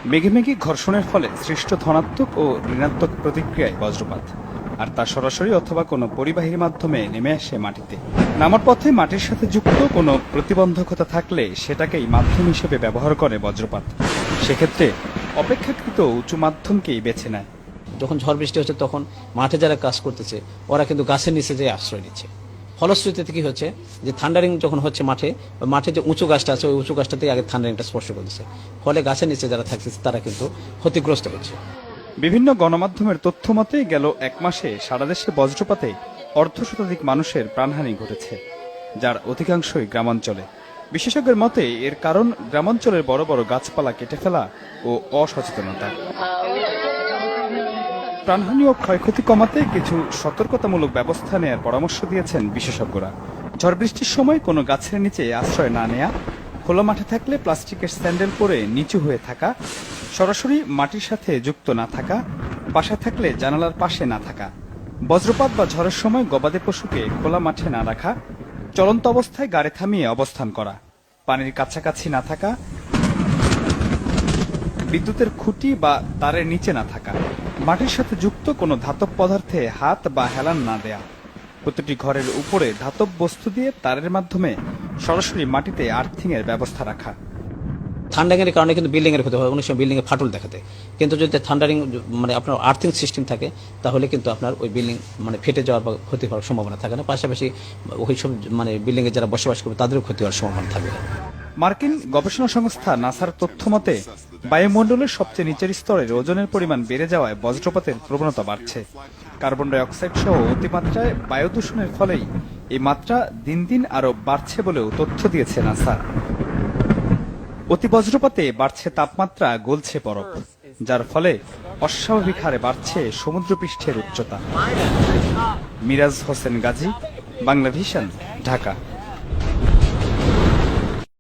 মেঘে মেঘে ঘর্ষণের ফলে সৃষ্ট ধনাত্মক ও ঋণাত্মক প্রতিক্রিয়ায় বজ্রপাত, আর তা সরাসরি অথবা কোনো পরিবাহীর মাধ্যমে নেমে আসে মাটিতে। নামার পথে মাটির সাথে যুক্ত কোনো প্রতিবন্ধকতা থাকলে সেটাকেই মাধ্যম হিসেবে ব্যবহার করে বজ্রপাত। সেক্ষেত্রে অপেক্ষাকৃত উঁচু মাধ্যমকেই বেছে নেয়। যখন ঝড় বৃষ্টি হচ্ছে তখন মাঠে যারা কাজ করতেছে ওরা কিন্তু গাছের নিচে যেয়ে আশ্রয় নিচ্ছে। ফলশ্রুতিতে কি হচ্ছে যে থান্ডারিং যখন হচ্ছে মাঠে যে উঁচু গাছটা আছে ওই উঁচু গাছটাতেই আগে থান্ডারিংটা স্পর্শ করতেছে, ফলে গাছের নিচে যারা থাকতেছে তারা কিন্তু ক্ষতিগ্রস্ত হচ্ছে। বিভিন্ন গণমাধ্যমের তথ্য মতে গেল 1 মাসে সারা দেশে বজ্রপাতে অর্ধশতাধিক মানুষের প্রাণহানি ঘটেছে, যার অধিকাংশই গ্রামাঞ্চলে। বিশেষজ্ঞের মতে এর কারণ গ্রামাঞ্চলের বড় বড় গাছপালা কেটে ফেলা ও অসচেতনতা। প্রাণহানি ও ক্ষয়ক্ষতি কমাতে কিছু সতর্কতামূলক ব্যবস্থা নেওয়ার পরামর্শ দিয়েছেন বিশেষজ্ঞরা। ঝড় বৃষ্টির সময় কোনো গাছের নিচে আশ্রয় না নেয়া, খোলা মাঠে থাকলে প্লাস্টিকের স্যান্ডেল পরে নিচু হয়ে থাকা, সরাসরি মাটির সাথে যুক্ত না থাকা, বাসায় থাকলে জানালার পাশে না থাকা, বজ্রপাত বা ঝড়ের সময় গবাদি পশুকে খোলা মাঠে না রাখা, চলন্ত অবস্থায় গাড়ি থামিয়ে অবস্থান করা, পানির কাছাকাছি না থাকা, বিদ্যুতের খুঁটি বা তারের নিচে না থাকা, মাটির সাথে যুক্ত কোনো ধাতব পদার্থে হাত বা হেলান না দেয়া, প্রতিটি ঘরের উপরে ধাতব বস্তু দিয়ে তারের মাধ্যমে সরাসরি মাটিতে আর্থিং এর ব্যবস্থা রাখা। থান্ডারিং এর কারণে কিন্তু বিল্ডিং এর ক্ষতি হয়, অনেক সময় বিল্ডিং এ ফাটল দেখাতে, কিন্তু যদি থান্ডারিং মানে আপনার আর্থিং সিস্টেম থাকে তাহলে কিন্তু আপনার ওই বিল্ডিং মানে ফেটে যাওয়ার বা ক্ষতি হওয়ার সম্ভাবনা থাকে না। পাশাপাশি ওই সব মানে বিল্ডিং এ যারা বসবাস করবে তাদেরও ক্ষতি হওয়ার সম্ভাবনা থাকবে না। মার্কিন গবেষণা সংস্থা নাসার তথ্য মতে বায়ুমণ্ডলের সবচেয়ে নিচের স্তরের ওজনের পরিমাণ বেড়ে যাওয়ায় বজ্রপাতের প্রবণতা বাড়ছে। কার্বন ডাই অক্সাইড সহ অতিমাত্রায় বায়ু দূষণের ফলেই এই মাত্রা দিন দিন আরো বাড়ছে বলেও তথ্য দিয়েছে নাসা। অতি বজ্রপাতে বাড়ছে তাপমাত্রা, গলছে বরফ, যার ফলে অস্বাভাবিক হারে বাড়ছে সমুদ্রপৃষ্ঠের উচ্চতা। মিরাজ হোসেন গাজী, বাংলা ভিশন, ঢাকা।